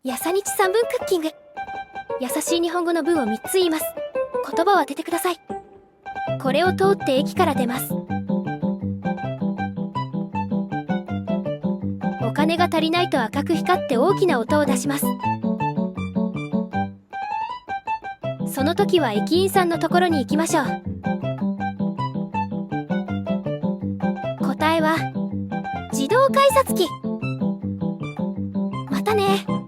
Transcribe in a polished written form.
やさにち3分クッキング。優しい日本語の文を3つ言います。言葉を当ててください。これを通って駅から出ます。お金が足りないと赤く光って大きな音を出します。その時は駅員さんのところに行きましょう。答えは自動改札機。またね。